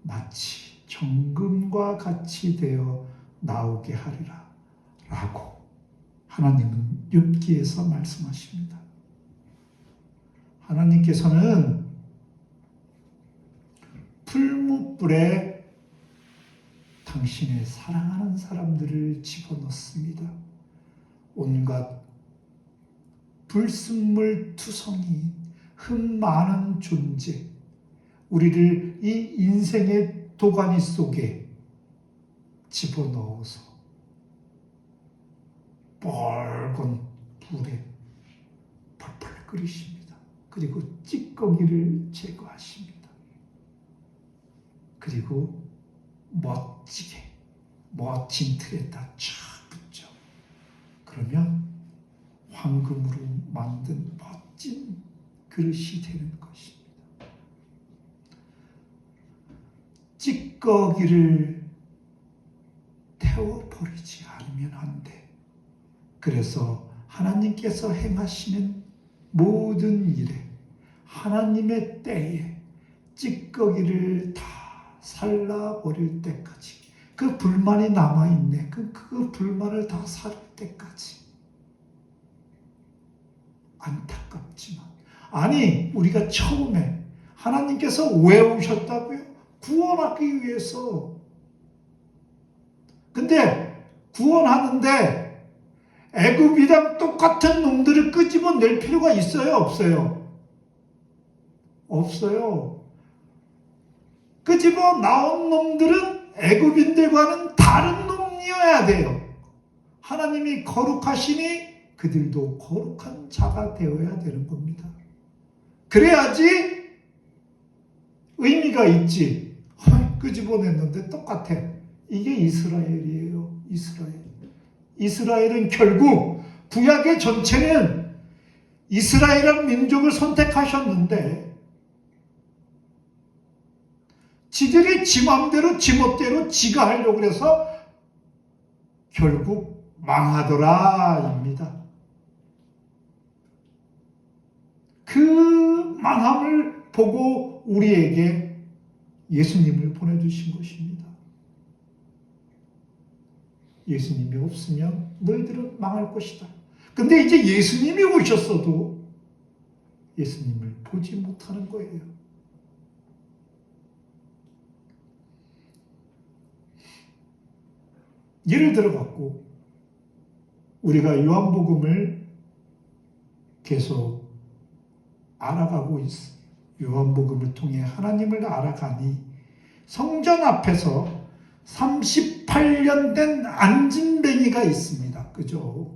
마치 정금과 같이 되어 나오게 하리라 라고 하나님은 욥기에서 말씀하십니다. 하나님께서는 풀무불에 당신의 사랑하는 사람들을 집어넣습니다. 온갖 불순물 투성이 흠 많은 존재, 우리를 이 인생의 도가니 속에 집어넣어서 뻘건 불에 펄펄 끓이십니다. 그리고 찌꺼기를 제거하십니다. 그리고 멋지게 멋진 틀에다 쫙 붙죠. 그러면 황금으로 만든 멋진 그릇이 되는 것입니다. 찌꺼기를 태워버리지 않으면 안 돼. 그래서 하나님께서 행하시는 모든 일에 하나님의 때에 찌꺼기를 다 살라버릴 때까지 그 불만이 남아있네. 그 불만을 다 살 때까지. 안타깝지만. 아니, 우리가 처음에 하나님께서 왜 오셨다고요? 구원하기 위해서. 근데 구원하는데 애굽이랑 똑같은 놈들을 끄집어낼 필요가 있어요? 없어요? 없어요. 끄집어 나온 놈들은 애굽인들과는 다른 놈이어야 돼요. 하나님이 거룩하시니 그들도 거룩한 자가 되어야 되는 겁니다. 그래야지 의미가 있지. 끄집어냈는데 똑같아. 이게 이스라엘이에요. 이스라엘. 이스라엘은 결국 구약의 전체는 이스라엘이라는 민족을 선택하셨는데 지들이 지 맘대로 지 멋대로 지가 하려고 해서 결국 망하더라입니다. 그 망함을 보고 우리에게 예수님을 보내주신 것입니다. 예수님이 없으면 너희들은 망할 것이다. 근데 이제 예수님이 오셨어도 예수님을 보지 못하는 거예요. 예를 들어 갖고 우리가 요한복음을 계속 알아가고 있어요. 요한복음을 통해 하나님을 알아가니 성전 앞에서 38년 된 안진뱅이가 있습니다. 그죠?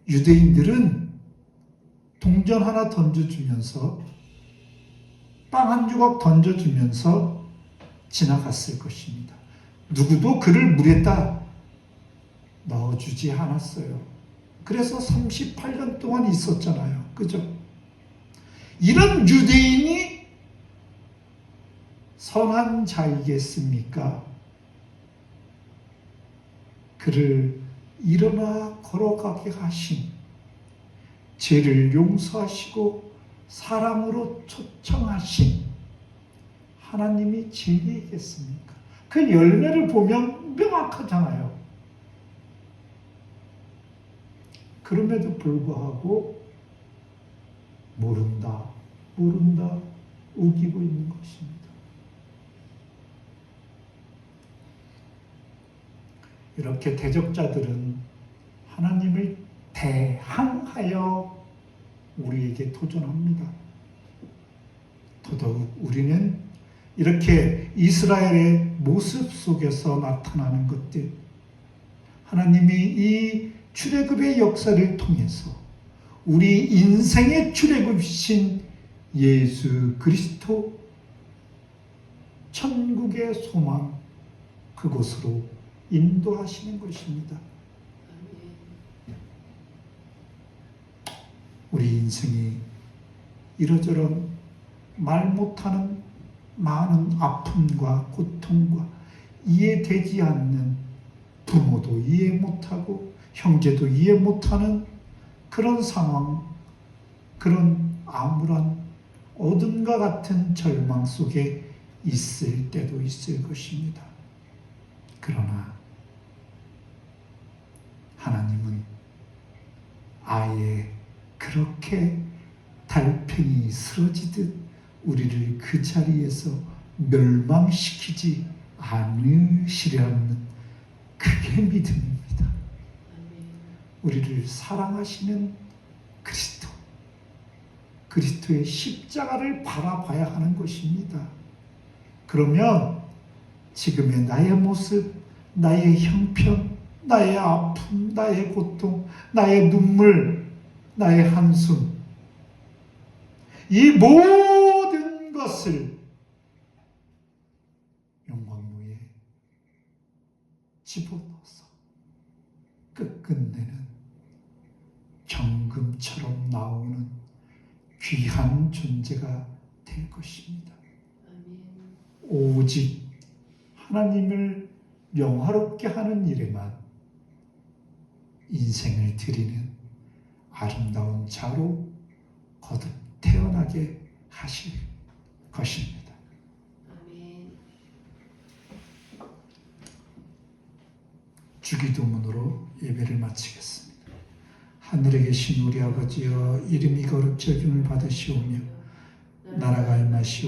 유대인들은 동전 하나 던져주면서 빵 한 조각 던져주면서 지나갔을 것입니다. 누구도 그를 물에다 넣어주지 않았어요. 그래서 38년 동안 있었잖아요. 그죠? 이런 유대인이 선한 자이겠습니까? 그를 일어나 걸어가게 하신, 죄를 용서하시고 사랑으로 초청하신 하나님이 진리이겠습니까? 그 열매를 보면 명확하잖아요. 그럼에도 불구하고 모른다 우기고 있는 것입니다. 이렇게 대적자들은 하나님을 대항하여 우리에게 도전합니다. 더더욱 우리는 이렇게 이스라엘의 모습 속에서 나타나는 것들, 하나님이 이 출애굽의 역사를 통해서 우리 인생의 출애굽이신 예수 그리스도, 천국의 소망, 그곳으로 인도하시는 것입니다. 우리 인생이 이러저런 말 못하는 많은 아픔과 고통과 이해되지 않는 부모도 이해 못하고 형제도 이해 못하는 그런 상황, 그런 암울한 어둠과 같은 절망 속에 있을 때도 있을 것입니다. 그러나 하나님은 아예 그렇게 달팽이 쓰러지듯 우리를 그 자리에서 멸망시키지 않으시려는 그게 믿음입니다. 우리를 사랑하시는 그리스도, 그리스도의 십자가를 바라봐야 하는 것입니다. 그러면 지금의 나의 모습, 나의 형편, 나의 아픔, 나의 고통, 나의 눈물, 나의 한숨, 이 모든 것을 영광로에 집어넣어서 끝끝내는 정금처럼 나오는 귀한 존재가 될 것입니다. 오직 하나님을 영화롭게 하는 일에만 인생을 드리는 아름다운 자로 거듭 태어나게 하실 것입니다. 아멘. 주기도문으로 예배를 마치겠습니다. 하늘에 계신 우리 아버지여, 이름이 거룩히 여김을 받으시오며 나라가 임하시오